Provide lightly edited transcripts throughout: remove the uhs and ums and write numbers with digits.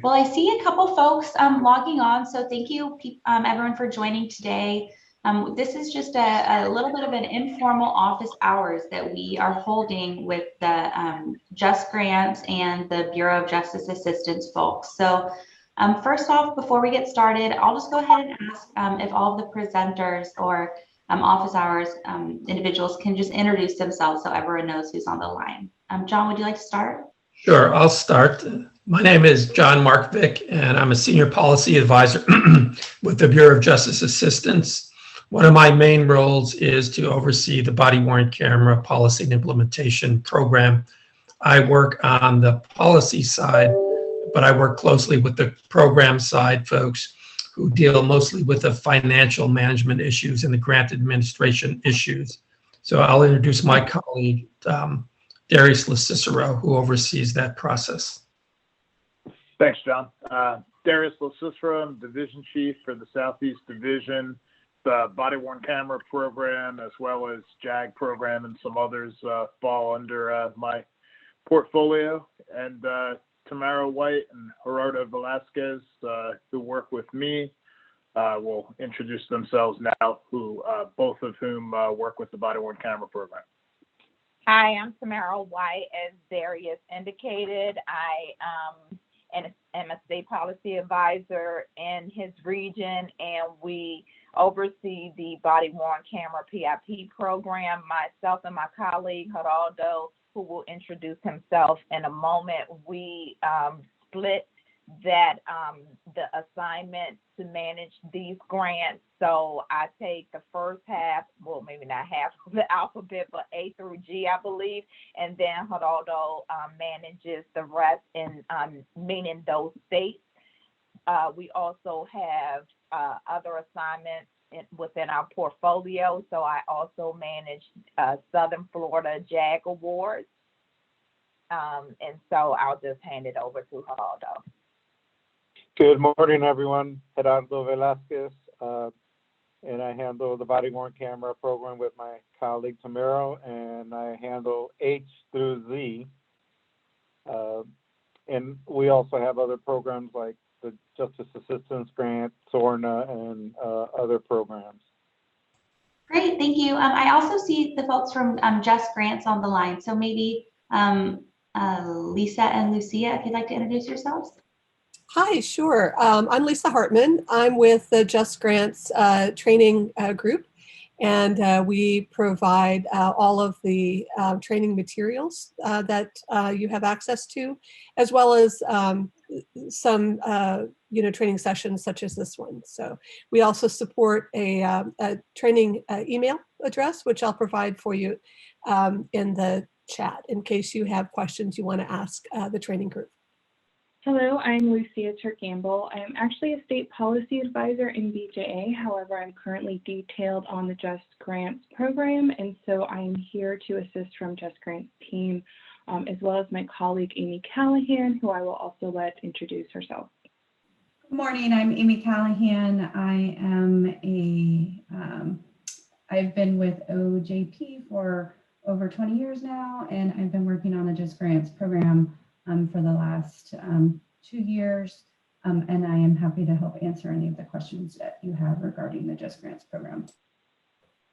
Well, I see a couple folks logging on, so thank you everyone for joining today. This is just a little bit of an informal office hours that we are holding with the JustGrants and the Bureau of Justice Assistance folks. So first off, before we get started, I'll just go ahead and ask if all of the presenters or office hours individuals can just introduce themselves so everyone knows who's on the line. John, would you like to start? Sure, I'll start. My name is John Markvick, and I'm a senior policy advisor with the Bureau of Justice Assistance. One of my main roles is to oversee the body-worn camera policy and implementation program. I work on the policy side, but I work closely with the program side folks who deal mostly with the financial management issues and the grant administration issues. So I'll introduce my colleague, Darius LaCicero, who oversees that process. Thanks, John. Darius LaCicero, I'm Division Chief for the Southeast Division, the body-worn camera program, as well as JAG program, and some others fall under my portfolio. And Tamara White and Gerardo Velasquez, who work with me, will introduce themselves now, both of whom work with the body-worn camera program. Hi, I'm Tamara White. As Darius indicated, I am a state policy advisor in his region, and we oversee the body-worn camera PIP program. Myself and my colleague, Geraldo, who will introduce himself in a moment, we split that the assignment to manage these grants. So I take the first half, well, maybe not half of the alphabet, but A through G, I believe, and then Geraldo manages the rest in meaning those states. We also have other assignments within our portfolio. So I also manage Southern Florida JAG Awards. And so I'll just hand it over to Geraldo. Good morning, everyone. Gerardo Velasquez, and I handle the body-worn camera program with my colleague Tamara, and I handle H through Z. And we also have other programs like the Justice Assistance Grant, SORNA, and other programs. Great, thank you. I also see the folks from JustGrants on the line. So maybe Lisa and Lucia, if you'd like to introduce yourselves. Hi, sure. I'm Lisa Hartman. I'm with the JustGrants training group, and we provide all of the training materials that you have access to, as well as some training sessions such as this one. So we also support a training email address, which I'll provide for you in the chat in case you have questions you want to ask the training group. Hello, I'm Lucia Turk-Gamble. I'm actually a state policy advisor in BJA. However, I'm currently detailed on the JustGrants program, and so I'm here to assist from JustGrants team, as well as my colleague Amy Callahan, who I will also let introduce herself. Good morning, I'm Amy Callahan. I've been with OJP for over 20 years now, and I've been working on the JustGrants program for the last 2 years, and I am happy to help answer any of the questions that you have regarding the JustGrants program.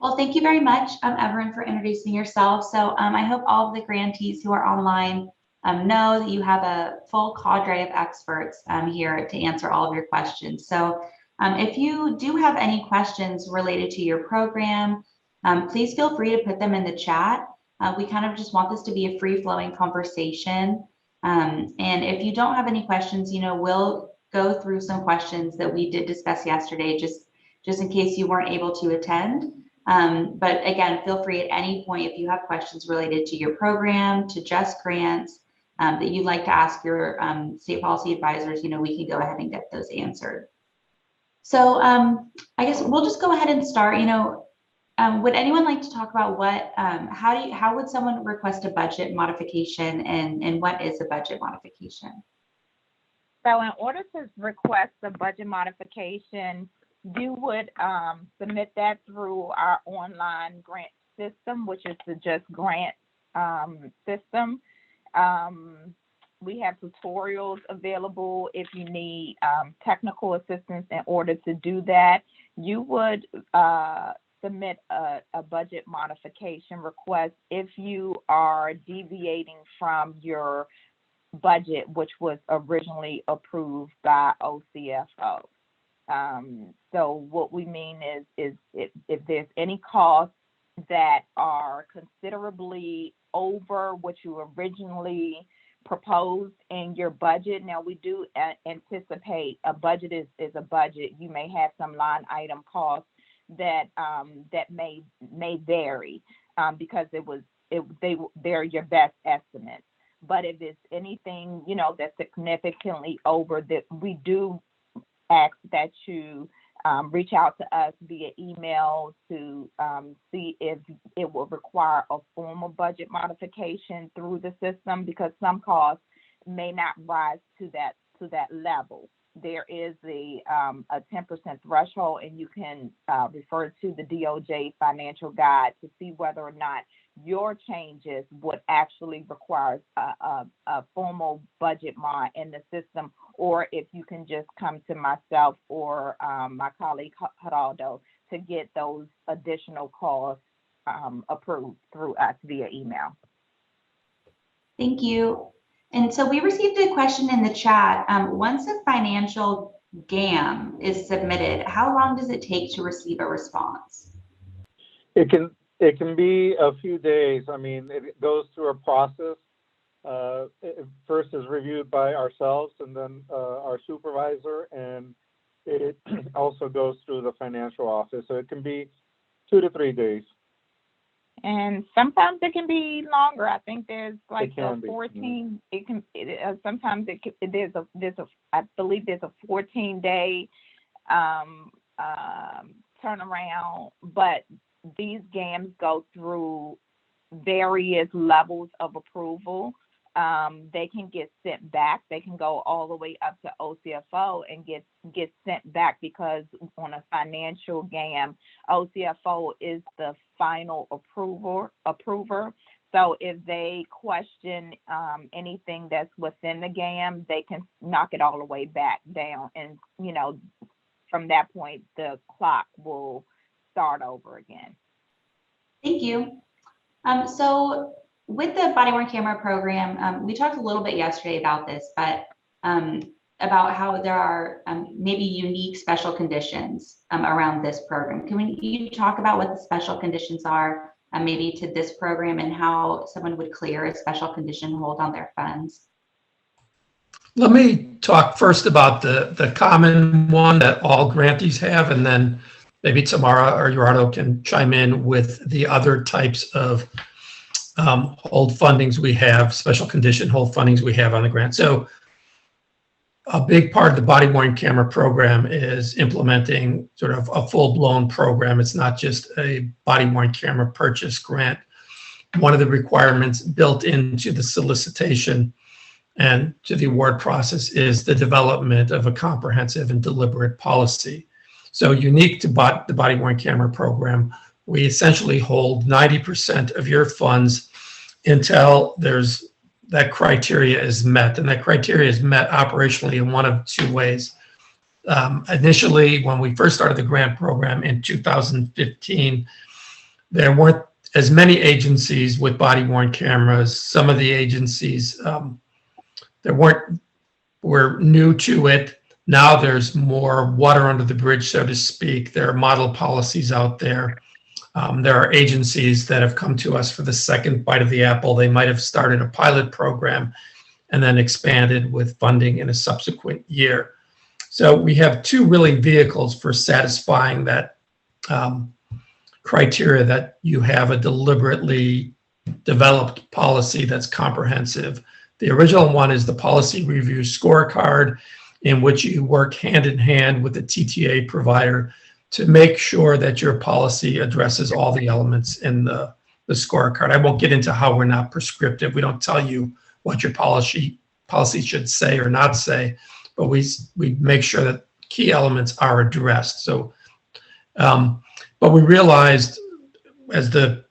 Well, thank you very much, everyone, for introducing yourselves. So I hope all of the grantees who are online know that you have a full cadre of experts here to answer all of your questions. So if you do have any questions related to your program, please feel free to put them in the chat. We kind of just want this to be a free-flowing conversation. And if you don't have any questions, we'll go through some questions that we did discuss yesterday, just in case you weren't able to attend. But again, feel free at any point if you have questions related to your program, to JustGrants, that you'd like to ask your state policy advisors, we can go ahead and get those answered. So I guess we'll just go ahead and start. Would anyone like to talk about how would someone request a budget modification, and what is a budget modification? So in order to request a budget modification, you would submit that through our online grant system, which is the JustGrants system. we have tutorials available if you need technical assistance in order to do that. You would submit a budget modification request if you are deviating from your budget, which was originally approved by OCFO. So what we mean is if there's any costs that are considerably over what you originally proposed in your budget. Now, we do anticipate a budget is a budget. You may have some line item costs that that may vary because they're your best estimates. But if it's anything, you know, that's significantly over, that we do ask that you reach out to us via email to see if it will require a formal budget modification through the system, because some costs may not rise to that level. There is a 10% threshold, and you can refer to the DOJ financial guide to see whether or not your changes would actually require a formal budget mod in the system, or if you can just come to myself or my colleague Geraldo to get those additional costs approved through us via email. Thank you. And so we received a question in the chat. Once a financial GAM is submitted, how long does it take to receive a response? It can be a few days. I mean, it goes through a process. It first is reviewed by ourselves and then our supervisor, and it also goes through the financial office. So it can be 2 to 3 days. And sometimes it can be longer. I think there's like a 14. Be. It can. Sometimes there's a. I believe there's a 14-day turnaround, but these GAMs go through various levels of approval. They can get sent back. They can go all the way up to OCFO and get sent back, because on a financial GAM, OCFO is the final approver. So if they question anything that's within the GAM, they can knock it all the way back down. And, you know, from that point, the clock will start over again. Thank you. So with the body-worn camera program, we talked a little bit yesterday about this, but about how there are maybe unique special conditions around this program. Can you talk about what the special conditions are maybe to this program, and how someone would clear a special condition hold on their funds? Let me talk first about the common one that all grantees have, and then maybe Tamara or Gerardo can chime in with the other types of hold fundings we have, special condition hold fundings we have on the grant. So a big part of the body-worn camera program is implementing sort of a full-blown program. It's not just a body-worn camera purchase grant. One of the requirements built into the solicitation and to the award process is the development of a comprehensive and deliberate policy. So unique to the body-worn camera program, we essentially hold 90% of your funds until that criteria is met. And that criteria is met operationally in one of two ways. Initially, when we first started the grant program in 2015, there weren't as many agencies with body-worn cameras. Some of the agencies were new to it. Now there's more water under the bridge, so to speak. There are model policies out there. There are agencies that have come to us for the second bite of the apple. They might have started a pilot program and then expanded with funding in a subsequent year. So we have two really vehicles for satisfying that criteria, that you have a deliberately developed policy that's comprehensive. The original one is the policy review scorecard, in which you work hand in hand with the TTA provider to make sure that your policy addresses all the elements in the scorecard. I won't get into how we're not prescriptive. We don't tell you what your policy should say or not say, but we make sure that key elements are addressed. So, but we realized as the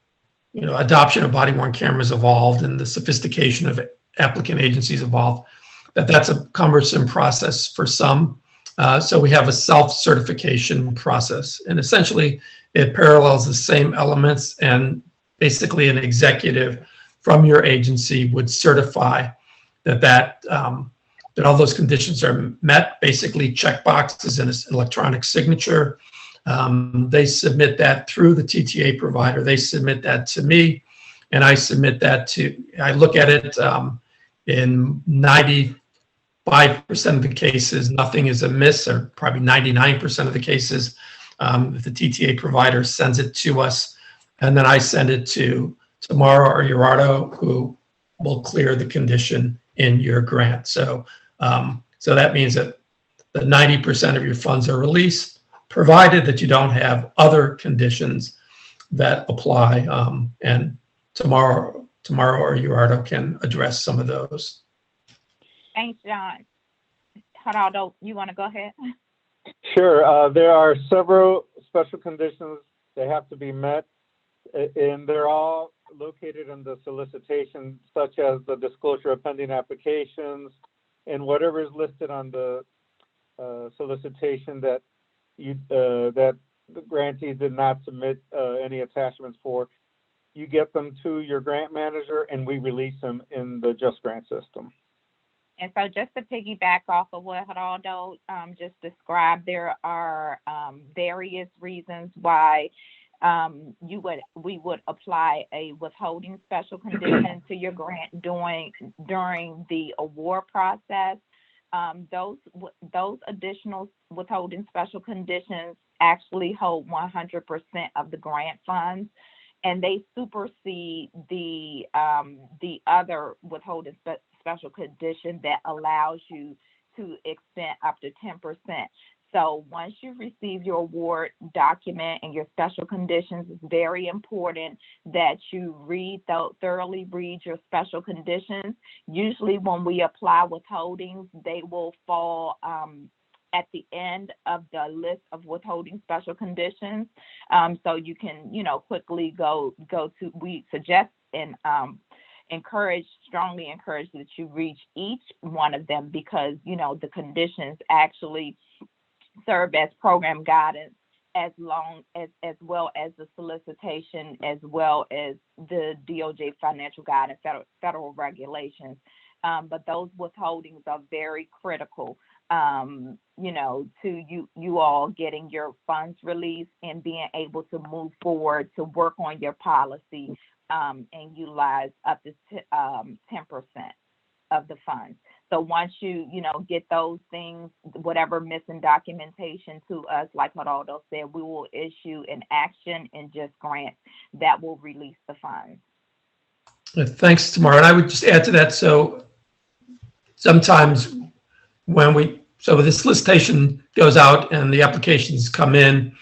adoption of body-worn cameras evolved and the sophistication of applicant agencies involved, that's a cumbersome process for some. So we have a self-certification process, and essentially it parallels the same elements, and basically an executive from your agency would certify that all those conditions are met, basically check boxes in an electronic signature. They submit that through the TTA provider. They submit that to me, and I submit that I look at it in 95% of the cases, nothing is amiss, or probably 99% of the cases. The TTA provider sends it to us, and then I send it to Tamara or Gerardo, who will clear the condition in your grant. So that means that the 90% of your funds are released, provided that you don't have other conditions that apply. And Tamara or Gerardo can address some of those. Thanks, John. Gerardo, you want to go ahead? Sure. There are several special conditions that have to be met, and they're all located in the solicitation, such as the disclosure of pending applications and whatever is listed on the solicitation that the grantee did not submit any attachments for. You get them to your grant manager, and we release them in the JustGrants system. And so just to piggyback off of what Gerardo just described, there are various reasons why we would apply a withholding special condition to your grant during the award process. Those additional withholding special conditions actually hold 100% of the grant funds, and they supersede the other withholding special condition that allows you to extend up to 10%. So once you receive your award document and your special conditions, it's very important that you thoroughly read your special conditions. Usually when we apply withholdings, they will fall at the end of the list of withholding special conditions. So you can, quickly go to, we suggest and strongly encourage that you reach each one of them, because, the conditions actually serve as program guidance as well as the solicitation, as well as the DOJ financial guidance, federal regulations. But those withholdings are very critical, to you all getting your funds released and being able to move forward to work on your policy and utilize up to 10% of the funds. So once you get those things, whatever missing documentation to us, like Gerardo said, we will issue an action in JustGrants that will release the funds. Thanks, Tamara. And I would just add to that. So sometimes when the solicitation goes out and the applications come in,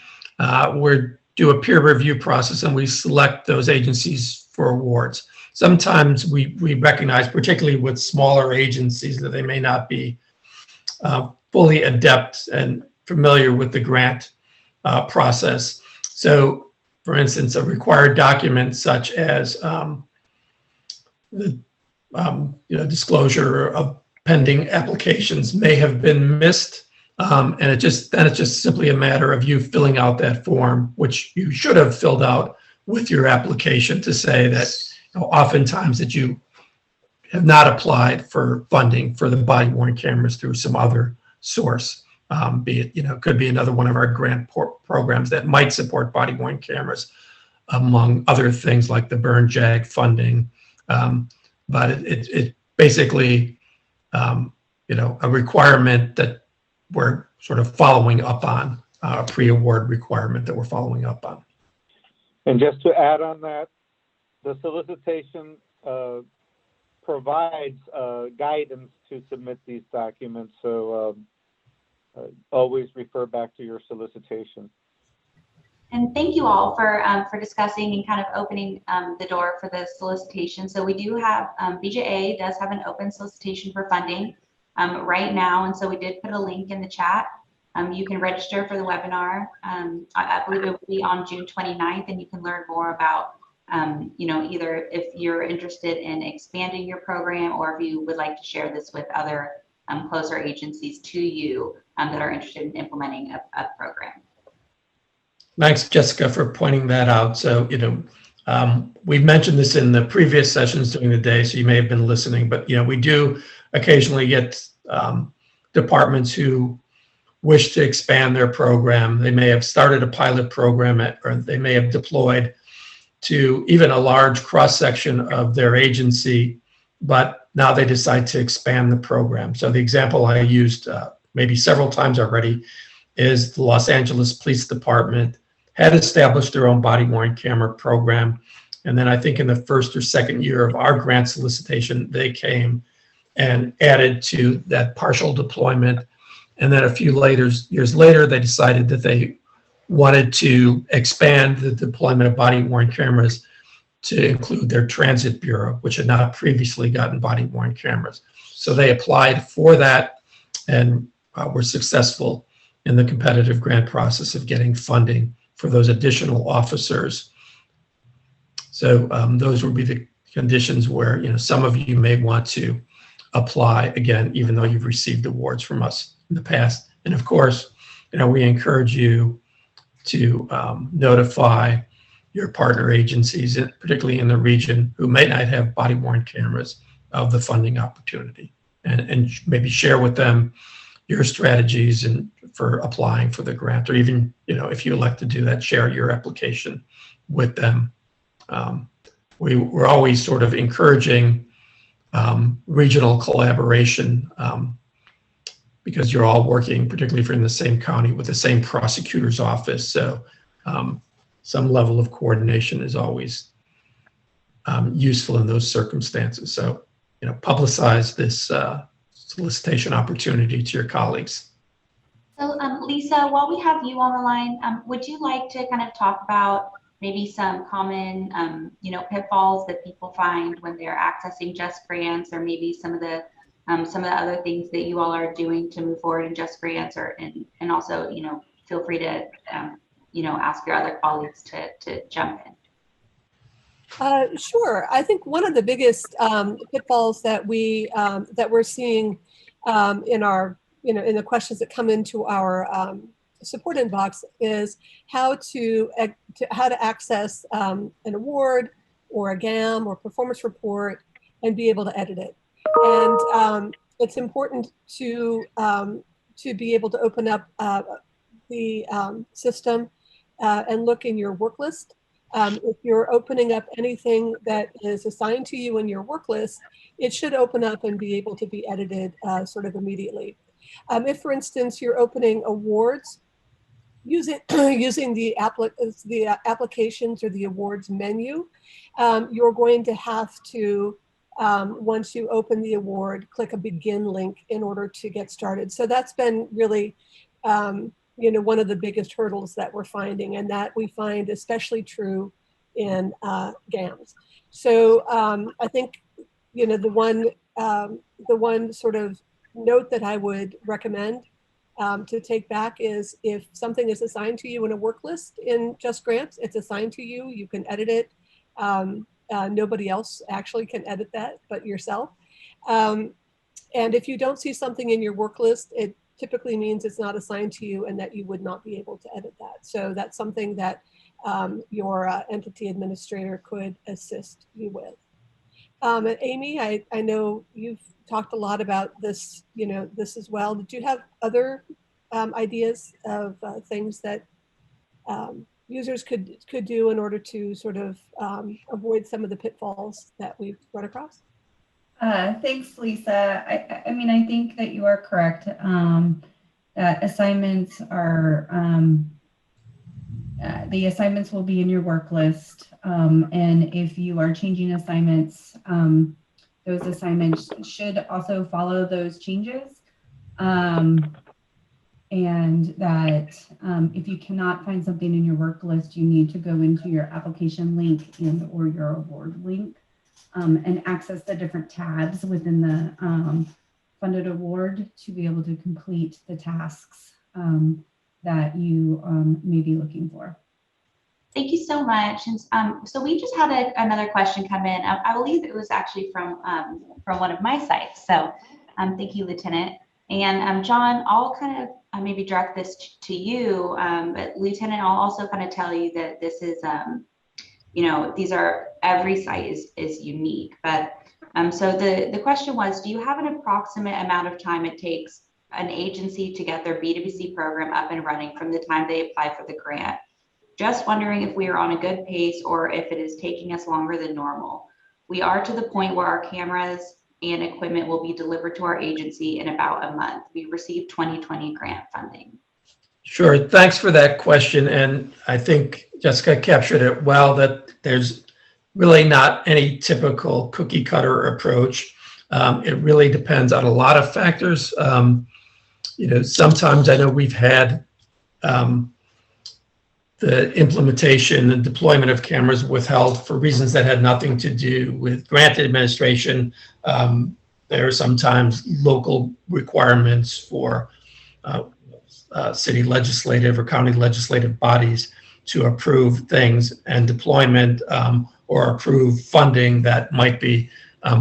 we do a peer review process and we select those agencies for awards. Sometimes we recognize, particularly with smaller agencies, that they may not be fully adept and familiar with the grant process. So, for instance, a required document such as the disclosure of pending applications may have been missed, and it's just simply a matter of you filling out that form, which you should have filled out with your application, to say that oftentimes that you have not applied for funding for the body-worn cameras through some other source, be it, could be another one of our grant programs that might support body-worn cameras, among other things like the burn JAG funding. But it basically, a requirement that we're sort of following up on, a pre-award requirement that we're following up on. And just to add on that, the solicitation provides guidance to submit these documents. So always refer back to your solicitation. And thank you all for discussing and kind of opening the door for the solicitation. So we do have, BJA does have an open solicitation for funding right now. And so we did put a link in the chat. You can register for the webinar. I believe it will be on June 29th, and you can learn more about either if you're interested in expanding your program or if you would like to share this with other closer agencies to you that are interested in implementing a program. Thanks, Jessica, for pointing that out. So, we've mentioned this in the previous sessions during the day, so you may have been listening, but, we do occasionally get departments who wish to expand their program. They may have started a pilot program or they may have deployed to even a large cross-section of their agency, but now they decide to expand the program. So the example I used maybe several times already is the Los Angeles Police Department had established their own body-worn camera program. And then I think in the first or second year of our grant solicitation, they came and added to that partial deployment. And then a few years later, they decided that they wanted to expand the deployment of body-worn cameras to include their transit bureau, which had not previously gotten body-worn cameras. So they applied for that and were successful in the competitive grant process of getting funding for those additional officers. So those would be the conditions where some of you may want to apply again, even though you've received awards from us in the past. And of course, we encourage you to notify your partner agencies, particularly in the region, who may not have body-worn cameras, of the funding opportunity, and maybe share with them your strategies and for applying for the grant, or even if you elect to do that, share your application with them. We're always sort of encouraging regional collaboration because you're all working, particularly if you're in the same county, with the same prosecutor's office. So some level of coordination is always useful in those circumstances. So, publicize this solicitation opportunity to your colleagues. So Lisa, while we have you on the line, would you like to kind of talk about maybe some common, pitfalls that people find when they're accessing JustGrants, or maybe some of the other things that you all are doing to move forward in JustGrants, and also, feel free to, ask your other colleagues to jump in. Sure. I think one of the biggest pitfalls that we're seeing in our, in the questions that come into our support inbox is how to access an award or a GAM or performance report and be able to edit it. And it's important to be able to open up the system and look in your work list. If you're opening up anything that is assigned to you in your work list, it should open up and be able to be edited sort of immediately. If, for instance, you're opening awards using the applications or the awards menu, you're going to have to, once you open the award, click a begin link in order to get started. So that's been really one of the biggest hurdles that we're finding, and that we find especially true in GAMs. So I think the one sort of note that I would recommend to take back is, if something is assigned to you in a work list in JustGrants, it's assigned to you. You can edit it. Nobody else actually can edit that but yourself. And if you don't see something in your work list, it typically means it's not assigned to you and that you would not be able to edit that. So that's something that your entity administrator could assist you with. And Amy, I know you've talked a lot about this, this as well. Did you have other ideas of things that users could do in order to sort of avoid some of the pitfalls that we've run across? Thanks, Lisa. I mean, I think that you are correct. That assignments are, the assignments will be in your work list. And if you are changing assignments, those assignments should also follow those changes. And that if you cannot find something in your work list, you need to go into your application link or your award link. And access the different tabs within the funded award to be able to complete the tasks that you may be looking for. Thank you so much. And so we just had another question come in. I believe it was actually from one of my sites. So thank you, Lieutenant. And John, I'll kind of maybe direct this to you, but Lieutenant, I'll also kind of tell you that this is, these are, every site is unique. But so the question was, do you have an approximate amount of time it takes an agency to get their BWC program up and running from the time they apply for the grant? Just wondering if we are on a good pace or if it is taking us longer than normal. We are to the point where our cameras and equipment will be delivered to our agency in about a month. We received 2020 grant funding. Sure. Thanks for that question. And I think Jessica captured it well, that there's really not any typical cookie cutter approach. It really depends on a lot of factors. Sometimes I know we've had the implementation and deployment of cameras withheld for reasons that had nothing to do with grant administration. There are sometimes local requirements for city legislative or county legislative bodies to approve things, and deployment or approve funding that might be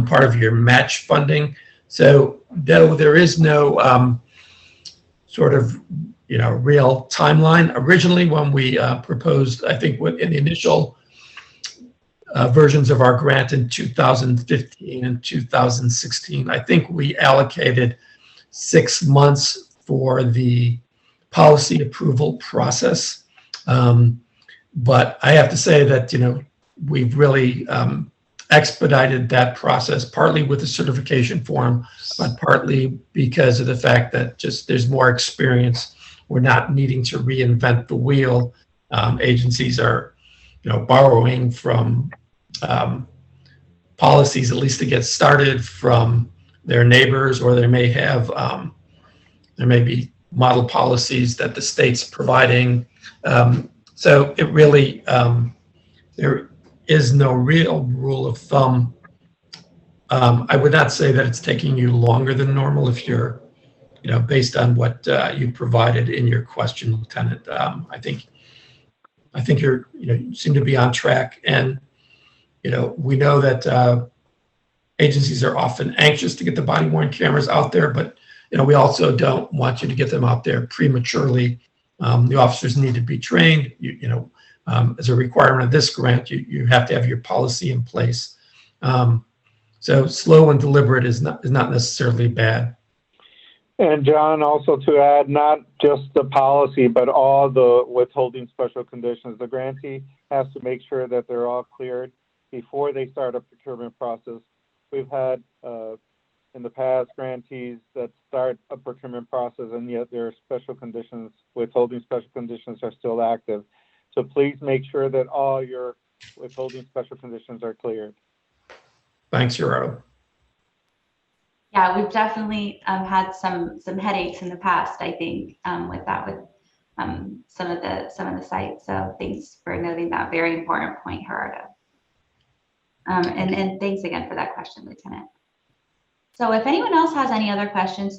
part of your match funding. So though there is no sort of real timeline. Originally, when we proposed, I think in the initial versions of our grant in 2015 and 2016, I think we allocated 6 months for the policy approval process. But I have to say that, we've really expedited that process, partly with the certification form, but partly because of the fact that just there's more experience. We're not needing to reinvent the wheel. Agencies are, borrowing from policies, at least to get started, from their neighbors, or they may have, there may be model policies that the state's providing. So it really, there is no real rule of thumb. I would not say that it's taking you longer than normal if you're, based on what you provided in your question, Lieutenant. I think you're, you seem to be on track, and we know that agencies are often anxious to get the body-worn cameras out there, but we also don't want you to get them out there prematurely. The officers need to be trained. As a requirement of this grant, you have to have your policy in place. So slow and deliberate is not necessarily bad. And John, also to add, not just the policy, but all the withholding special conditions. The grantee has to make sure that they're all cleared before they start a procurement process. We've had in the past grantees that start a procurement process, and yet their special conditions, withholding special conditions, are still active. So please make sure that all your withholding special conditions are cleared. Thanks, Gerardo. Yeah, we've definitely had some headaches in the past, I think, with that, with some of the sites. So thanks for noting that very important point, Gerardo. And thanks again for that question, Lieutenant. So if anyone else has any other questions,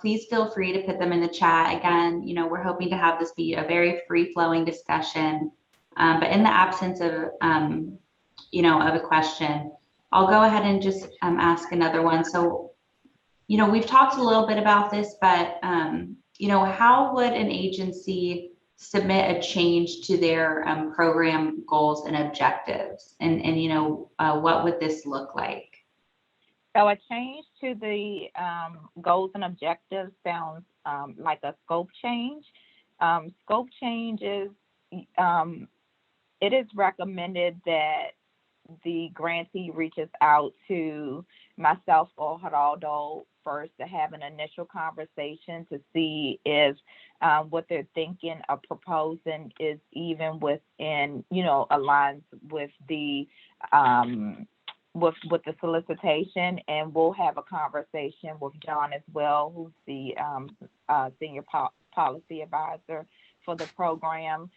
please feel free to put them in the chat. Again, we're hoping to have this be a very free-flowing discussion. But in the absence of, of a question, I'll go ahead and just ask another one. So, we've talked a little bit about this, but, how would an agency submit a change to their program goals and objectives? And what would this look like? So a change to the goals and objectives sounds like a scope change. Scope change is, it is recommended that the grantee reaches out to myself or Gerardo first to have an initial conversation to see if what they're thinking of proposing is even within, aligns with the with the solicitation, and we'll have a conversation with John as well, who's the senior policy advisor for the program.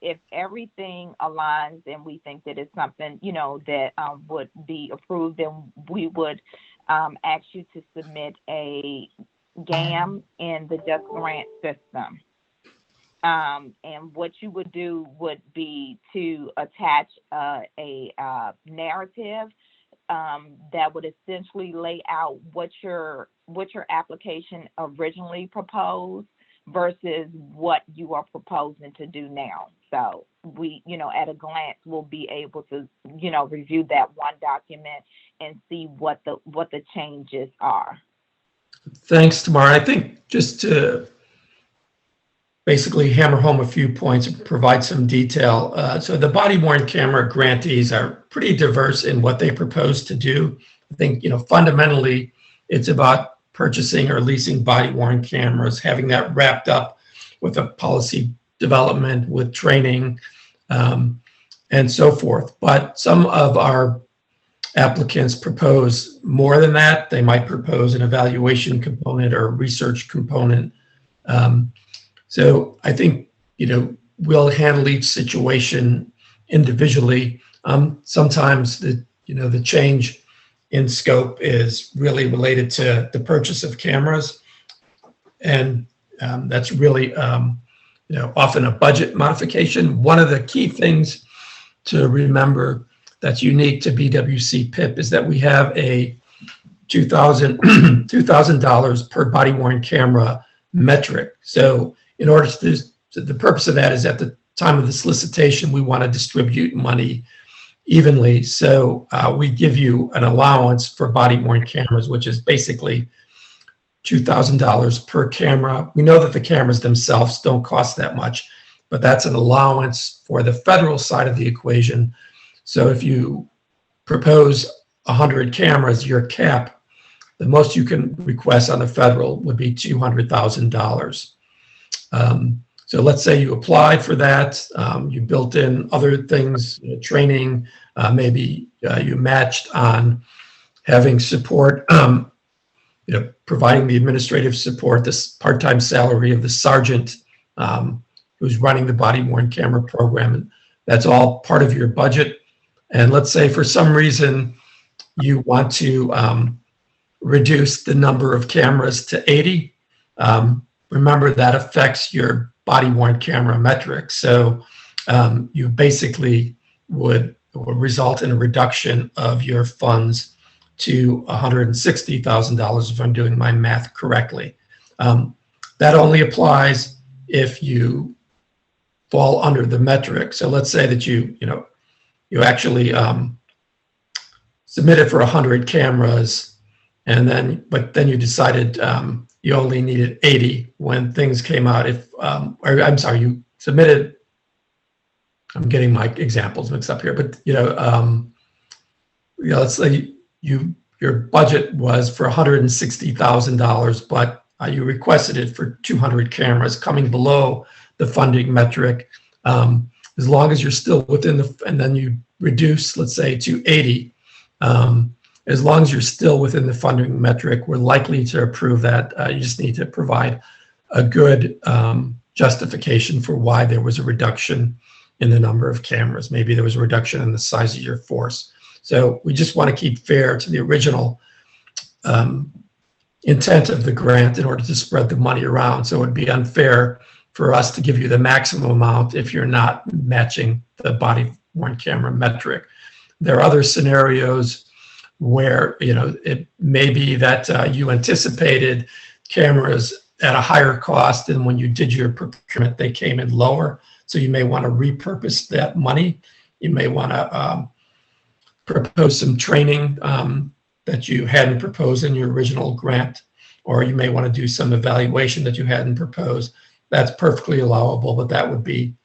If everything aligns and we think that it's something, that would be approved, then we would ask you to submit a GAM in the JustGrants system. And what you would do would be to attach a narrative that would essentially lay out what your application originally proposed versus what you are proposing to do now. So we, at a glance, will be able to, review that one document and see what the changes are. Thanks, Tamara. I think just to basically hammer home a few points and provide some detail. So the body-worn camera grantees are pretty diverse in what they propose to do. I think, fundamentally, it's about purchasing or leasing body-worn cameras, having that wrapped up with a policy development, with training, and so forth. But some of our applicants propose more than that. They might propose an evaluation component or a research component. So I think, we'll handle each situation individually. Sometimes the change in scope is really related to the purchase of cameras. And that's really, often a budget modification. One of the key things to remember that's unique to BWC PIP is that we have a $2,000 per body-worn camera metric. So in order to the purpose of that is at the time of the solicitation, we want to distribute money evenly. So we give you an allowance for body-worn cameras, which is basically $2,000 per camera. We know that the cameras themselves don't cost that much, but that's an allowance for the federal side of the equation. So if you propose 100 cameras, your cap, the most you can request on the federal would be $200,000. So let's say you applied for that, you built in other things, training, maybe you matched on having support, providing the administrative support, this part-time salary of the sergeant who's running the body-worn camera program. And that's all part of your budget. And let's say for some reason you want to reduce the number of cameras to 80. Remember that affects your body-worn camera metric. So you basically would result in a reduction of your funds to $160,000 if I'm doing my math correctly. That only applies if you fall under the metric. So let's say that you actually submitted for 100 cameras, but then you decided you only needed 80 when things came out. You submitted, I'm getting my examples mixed up here, but let's say your budget was for $160,000, but you requested it for 200 cameras, coming below the funding metric. As long as you're still within and then you reduce, let's say, to 80, as long as you're still within the funding metric, we're likely to approve that. You just need to provide a good justification for why there was a reduction in the number of cameras. Maybe there was a reduction in the size of your force. So we just want to keep fair to the original intent of the grant in order to spread the money around. So it would be unfair for us to give you the maximum amount if you're not matching the body-worn camera metric. There are other scenarios where it may be that you anticipated cameras at a higher cost, and when you did your procurement, they came in lower. So you may want to repurpose that money. You may want to propose some training that you hadn't proposed in your original grant, or you may want to do some evaluation that you hadn't proposed. That's perfectly allowable, but that would be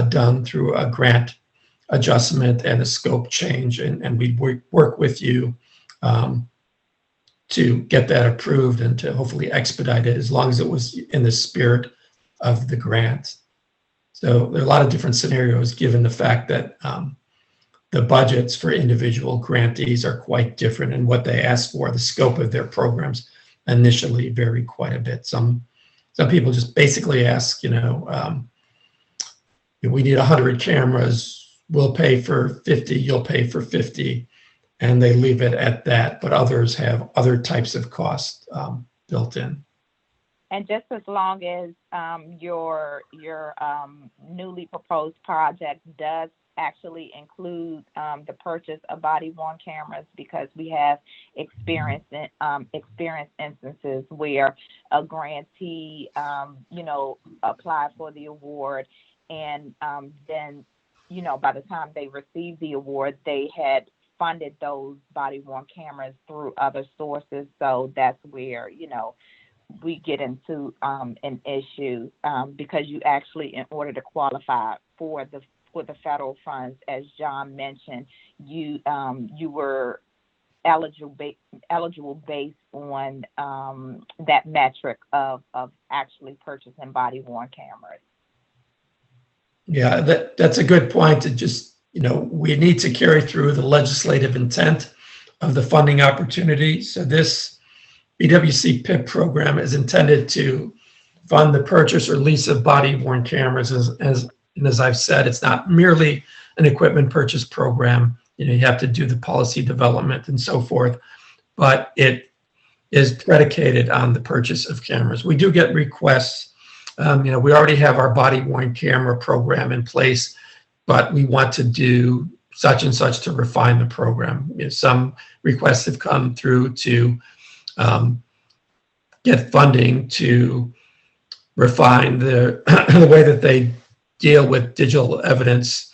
done through a grant adjustment and a scope change, and we'd work with you to get that approved and to hopefully expedite it as long as it was in the spirit of the grant. So there are a lot of different scenarios given the fact that the budgets for individual grantees are quite different, and what they ask for, the scope of their programs initially vary quite a bit. Some people just basically ask, we need 100 cameras, we'll pay for 50, you'll pay for 50, and they leave it at that. But others have other types of costs built in. And just as long as your newly proposed project does actually include the purchase of body-worn cameras, because we have experienced instances where a grantee, applied for the award, and then, by the time they received the award, they had funded those body-worn cameras through other sources. So that's where, we get into an issue because you actually, in order to qualify for the federal funds, as John mentioned, you were eligible based on that metric of actually purchasing body-worn cameras. Yeah, that's a good point. To just, we need to carry through the legislative intent of the funding opportunity. So this BWC PIP program is intended to fund the purchase or lease of body-worn cameras. As I've said, it's not merely an equipment purchase program. You have to do the policy development and so forth, but it is predicated on the purchase of cameras. We do get requests. We already have our body-worn camera program in place, but we want to do such and such to refine the program. Some requests have come through to get funding to refine the way that they deal with digital evidence,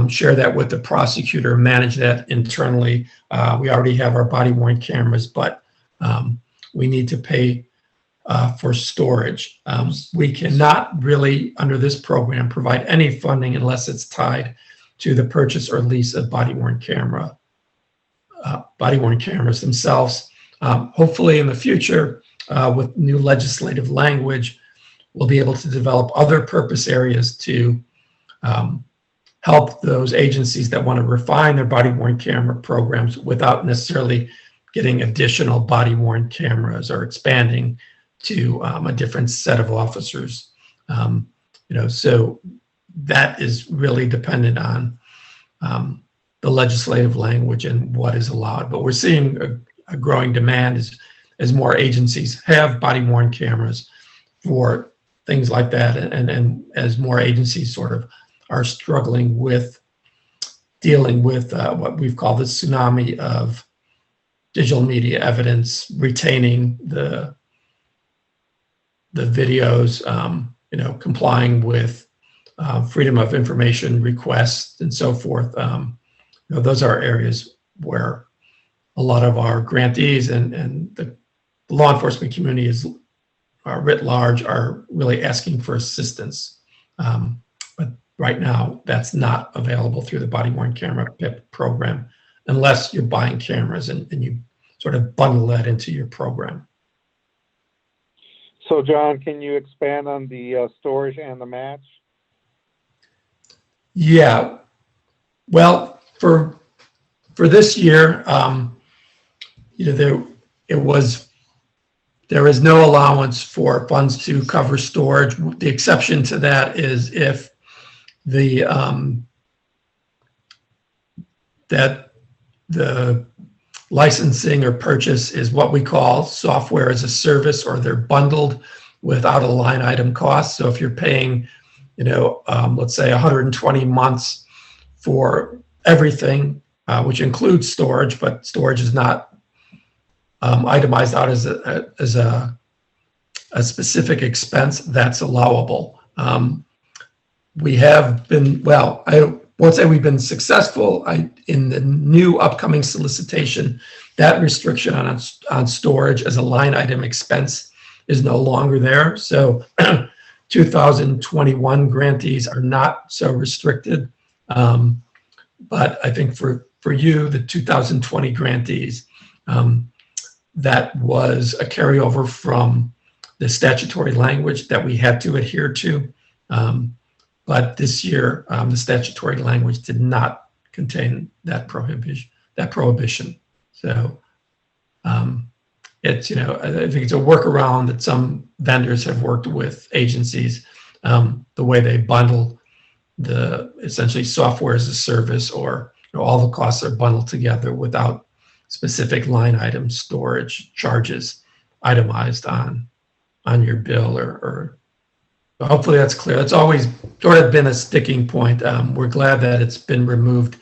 share that with the prosecutor, manage that internally. We already have our body-worn cameras, but we need to pay for storage. We cannot really, under this program, provide any funding unless it's tied to the purchase or lease of body-worn cameras themselves. Hopefully in the future, with new legislative language, we'll be able to develop other purpose areas to help those agencies that want to refine their body-worn camera programs without necessarily getting additional body-worn cameras or expanding to a different set of officers. So that is really dependent on the legislative language and what is allowed. But we're seeing a growing demand as more agencies have body-worn cameras for things like that, and as more agencies sort of are struggling with dealing with what we've called the tsunami of digital media evidence, retaining the videos, complying with freedom of information requests and so forth. Those are areas where a lot of our grantees and the law enforcement community is writ large are really asking for assistance. But right now, that's not available through the body-worn camera PIP program unless you're buying cameras and you sort of bundle that into your program. So, John, can you expand on the storage and the match? Yeah. Well, for this year, there is no allowance for funds to cover storage. The exception to that is if the licensing or purchase is what we call software as a service, or they're bundled without a line item cost. So if you're paying, let's say 120 months for everything, which includes storage, but storage is not itemized out as a specific expense, that's allowable. We have been, I won't say we've been successful. In the new upcoming solicitation, that restriction on storage as a line item expense is no longer there. So 2021 grantees are not so restricted. But I think for you, the 2020 grantees, that was a carryover from the statutory language that we had to adhere to. But this year, the statutory language did not contain that prohibition. So it's, I think it's a workaround that some vendors have worked with agencies, the way they bundle the essentially software as a service, or all the costs are bundled together without specific line item storage charges itemized on on your bill or hopefully that's clear. It's always sort of been a sticking point. We're glad that it's been removed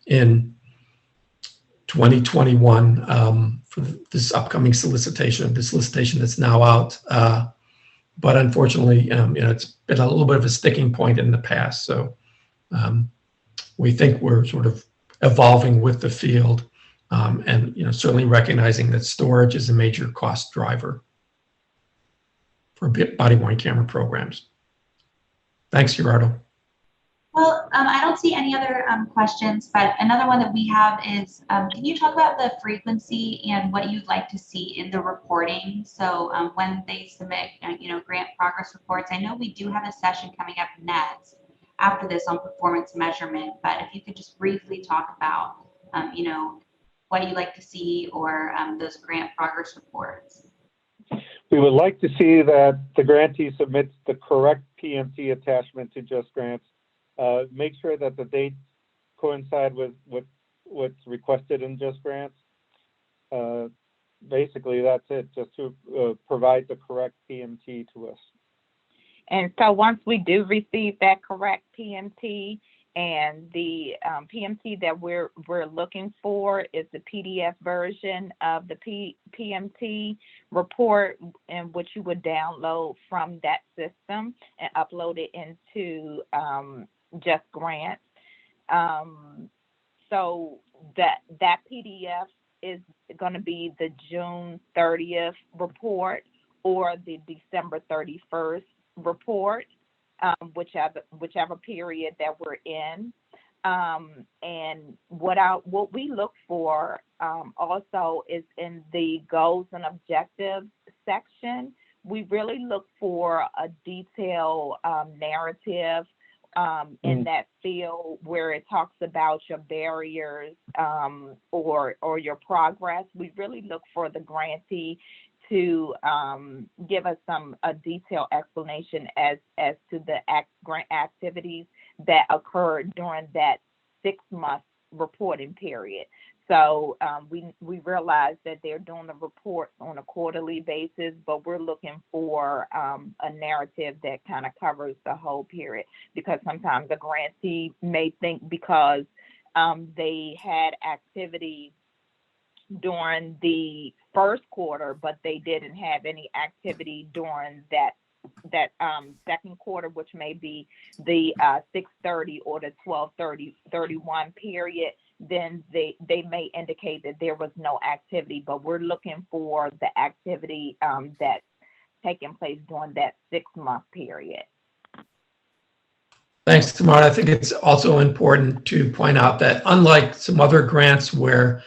in 2021 for this upcoming solicitation, the solicitation that's now out. But unfortunately, it's been a little bit of a sticking point in the past. So we think we're sort of evolving with the field and certainly recognizing that storage is a major cost driver for body-worn camera programs. Thanks, Gerardo. Well, I don't see any other questions, but another one that we have is, can you talk about the frequency and what you'd like to see in the reporting? So when they submit, grant progress reports, I know we do have a session coming up next after this on performance measurement, but if you could just briefly talk about, what you'd like to see or those grant progress reports. We would like to see that the grantee submits the correct PMT attachment to JustGrants. Make sure that the dates coincide with what's requested in JustGrants. Basically, that's it, just to provide the correct PMT to us. And so once we do receive that correct PMT, and the PMT that we're looking for is the PDF version of the PMT report, in which you would download from that system and upload it into JustGrants. So that PDF is going to be the June 30th report or the December 31st report, whichever period that we're in. And what we look for also is in the goals and objectives section. We really look for a detailed narrative in that field where it talks about your barriers or your progress. We really look for the grantee to give us a detailed explanation as to the grant activities that occurred during that 6-month reporting period. So we realize that they're doing the reports on a quarterly basis, but we're looking for a narrative that kind of covers the whole period, because sometimes the grantee may think because they had activity during the first quarter, but they didn't have any activity during that second quarter, which may be the 6/30 or the 12/30/31 period, then they may indicate that there was no activity, but we're looking for the activity that's taking place during that 6-month period. Thanks, Tamara. I think it's also important to point out that unlike some other grants where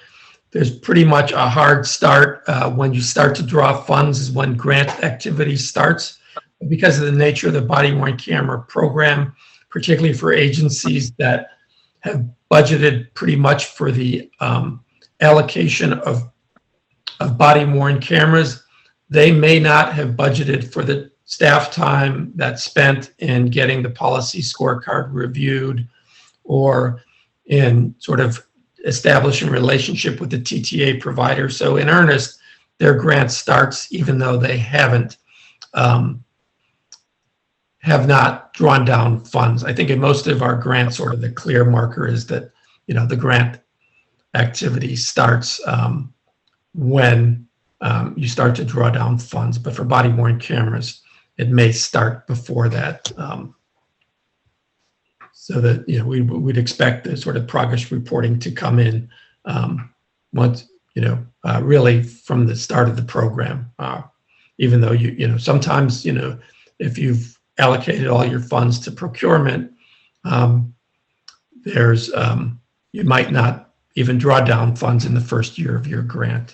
there's pretty much a hard start, when you start to draw funds is when grant activity starts. Because of the nature of the body-worn camera program, particularly for agencies that have budgeted pretty much for the allocation of body-worn cameras, they may not have budgeted for the staff time that's spent in getting the policy scorecard reviewed or in sort of establishing a relationship with the TTA provider. So in earnest, their grant starts even though they have not drawn down funds. I think in most of our grants, sort of the clear marker is that, the grant activity starts when you start to draw down funds. But for body-worn cameras, it may start before that. So that, we'd expect the sort of progress reporting to come in once, really from the start of the program. Even though, sometimes, if you've allocated all your funds to procurement, you might not even draw down funds in the first year of your grant,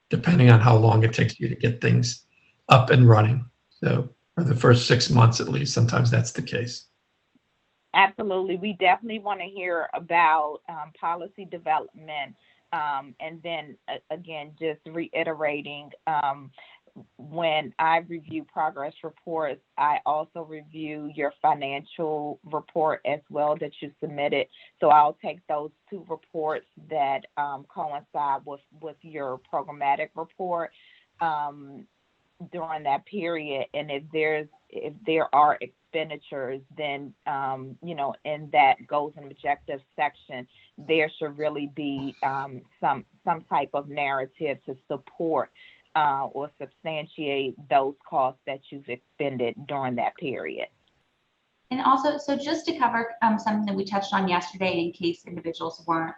depending on how long it takes you to get things up and running. So for the first 6 months, at least, sometimes that's the case. Absolutely. We definitely want to hear about policy development. And then again, just reiterating, when I review progress reports, I also review your financial report as well that you submitted. So I'll take those 2 reports that coincide with your programmatic report. during that period. And if there are expenditures, then, you know, in that goals and objectives section, there should really be some type of narrative to support or substantiate those costs that you've expended during that period. And also, so just to cover something that we touched on yesterday, in case individuals weren't,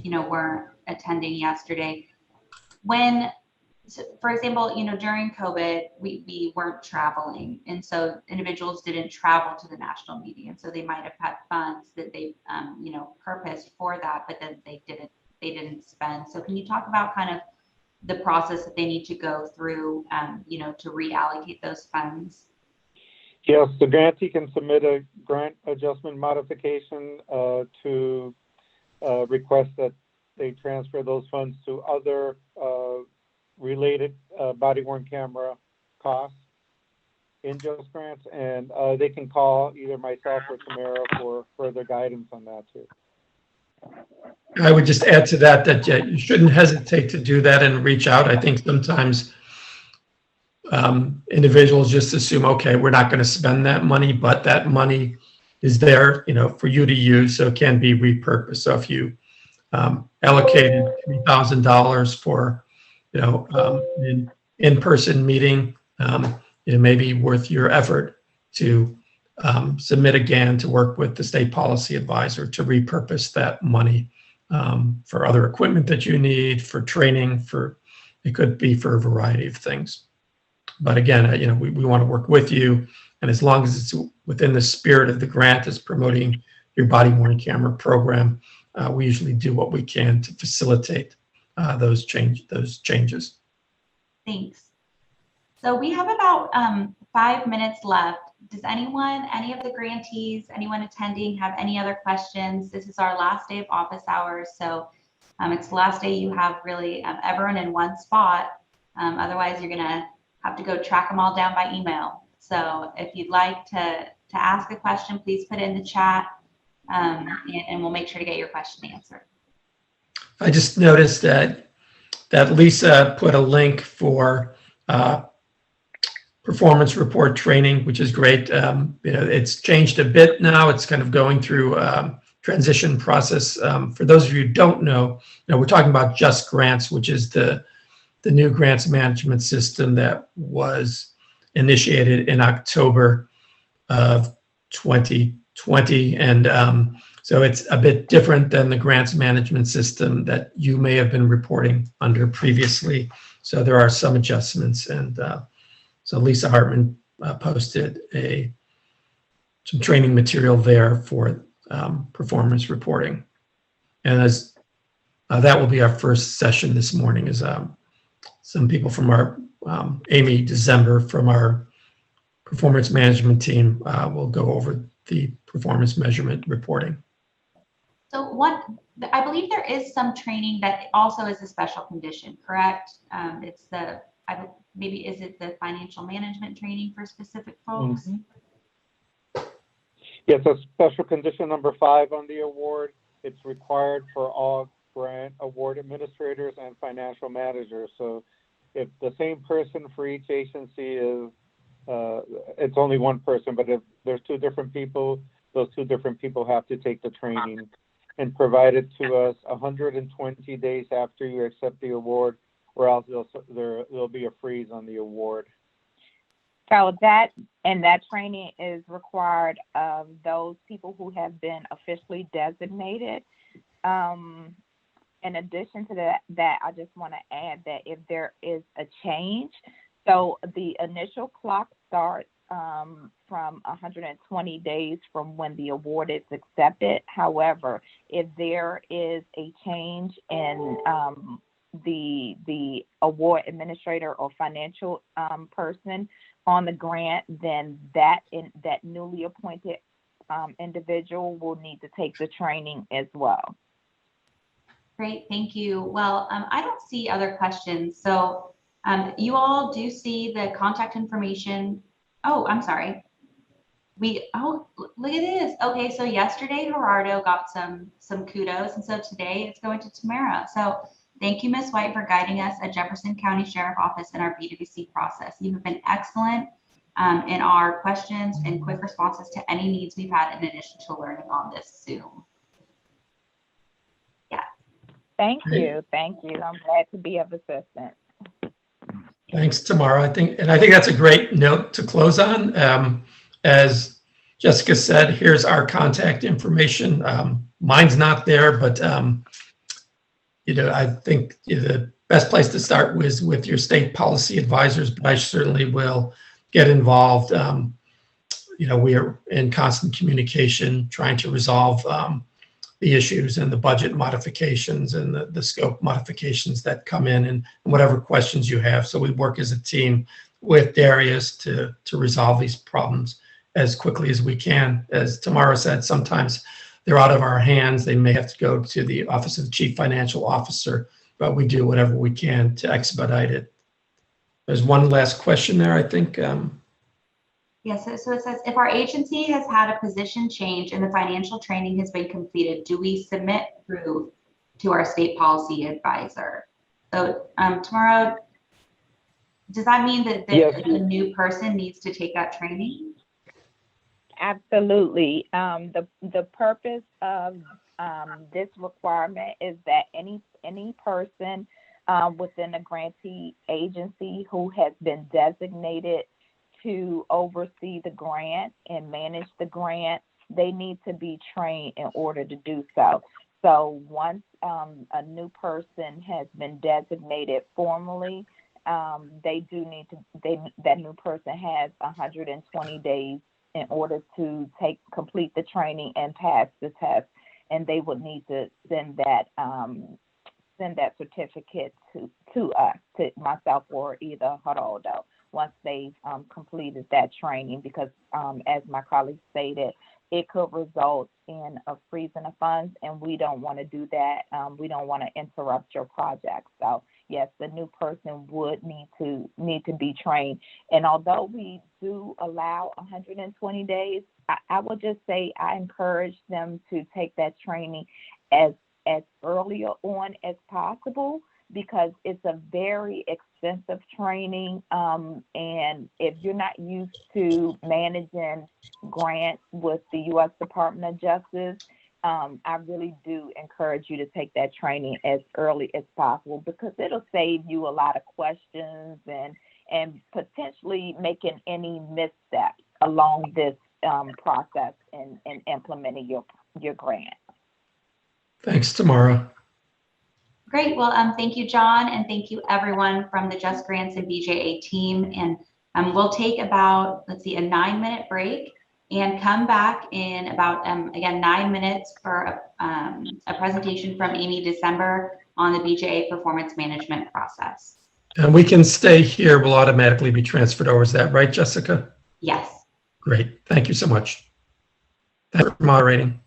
weren't attending yesterday, when, so for example, you know, during COVID, we weren't traveling, and so individuals didn't travel to the national meeting, and so they might have had funds that they, purposed for that, but then they didn't spend. So can you talk about kind of the process that they need to go through, to reallocate those funds? Yes, the grantee can submit a grant adjustment modification to request that they transfer those funds to other related body-worn camera costs in JustGrants, and they can call either myself or Tamara for further guidance on that too. I would just add to that you shouldn't hesitate to do that and reach out. I think sometimes individuals just assume, okay, we're not going to spend that money, but that money is there, for you to use, so it can be repurposed. So if you allocated $3,000 for, an in-person meeting, it may be worth your effort to submit again to work with the state policy advisor to repurpose that money for other equipment that you need, for training, it could be for a variety of things. But again, we want to work with you, and as long as it's within the spirit of the grant as promoting your body-worn camera program, we usually do what we can to facilitate those changes. Thanks. So we have about 5 minutes left. Does any of the grantees, anyone attending, have any other questions? This is our last day of office hours, so it's the last day you have really everyone in one spot. Otherwise, you're gonna have to go track them all down by email. So if you'd like to ask a question, please put it in the chat, and we'll make sure to get your question answered. I just noticed that Lisa put a link for performance report training, which is great. It's changed a bit now. It's kind of going through transition process. For those of you who don't know, we're talking about JustGrants, which is the new grants management system that was initiated in October of 2020. And so it's a bit different than the grants management system that you may have been reporting under previously. So there are some adjustments. And so Lisa Hartman posted some training material there for performance reporting. And as that will be our first session this morning, is some people from our, Amy December from our performance management team will go over the performance measurement reporting. So I believe there is some training that also is a special condition, correct? It's maybe is it the financial management training for specific folks? Mm-hmm. Yes, so special condition number 5 on the award. It's required for all grant award administrators and financial managers. So if the same person for each agency is, it's only one person, but if there's 2 different people, those 2 different people have to take the training and provide it to us 120 days after you accept the award, or else there'll be a freeze on the award. So that training is required of those people who have been officially designated. In addition to that, I just want to add that if there is a change, so the initial clock starts from 120 days from when the award is accepted. However, if there is a change in the award administrator or financial person on the grant, then that newly appointed individual will need to take the training as well. Great, thank you. Well, I don't see other questions. So you all do see the contact information. Oh, I'm sorry. Look at this. Okay, so yesterday Gerardo got some kudos, and so today it's going to Tamara. So Thank you, Ms. White, for guiding us at Jefferson County Sheriff Office in our BWC process. You have been excellent in our questions and quick responses to any needs we've had in addition to learning on this Zoom. Yeah. Thank you. Thank you. I'm glad to be of assistance. Thanks, Tamara. I think that's a great note to close on. As Jessica said, here's our contact information. Mine's not there, but I think the best place to start was with your state policy advisors, but I certainly will get involved. We are in constant communication, trying to resolve the issues and the budget modifications and the scope modifications that come in and whatever questions you have. So we work as a team with Darius to resolve these problems as quickly as we can. As Tamara said, sometimes they're out of our hands. They may have to go to the Office of the Chief Financial Officer, but we do whatever we can to expedite it. There's one last question there, I think. Yes, so it says, if our agency has had a position change and the financial training has been completed, do we submit proof to our state policy advisor? So tomorrow, does that mean that the new person needs to take that training? Absolutely. The purpose of this requirement is that any person within a grantee agency who has been designated to oversee the grant and manage the grant, they need to be trained in order to do so. So once a new person has been designated formally, that new person has 120 days in order to complete the training and pass the test, and they would need to send that certificate to us, to myself or either Geraldo, once they've completed that training, because as my colleague stated, it could result in a freezing of funds, and we don't want to do that. We don't want to interrupt your project. So yes, the new person would need to be trained. And although we do allow 120 days, I would just say I encourage them to take that training as early on as possible, because it's a very extensive training. And if you're not used to managing grants with the U.S. Department of Justice, I really do encourage you to take that training as early as possible, because it'll save you a lot of questions and potentially making any missteps along this process in implementing your grant. Thanks, Tamara. Great. Well, thank you, John, and thank you, everyone from the JustGrants and BJA team. And we'll take about, a 9-minute break and come back in about, again, 9 minutes for a presentation from Amy December on the BJA performance management process. And we can stay here. We'll automatically be transferred over. Is that right, Jessica? Yes. Great. Thank you so much. Thanks for moderating.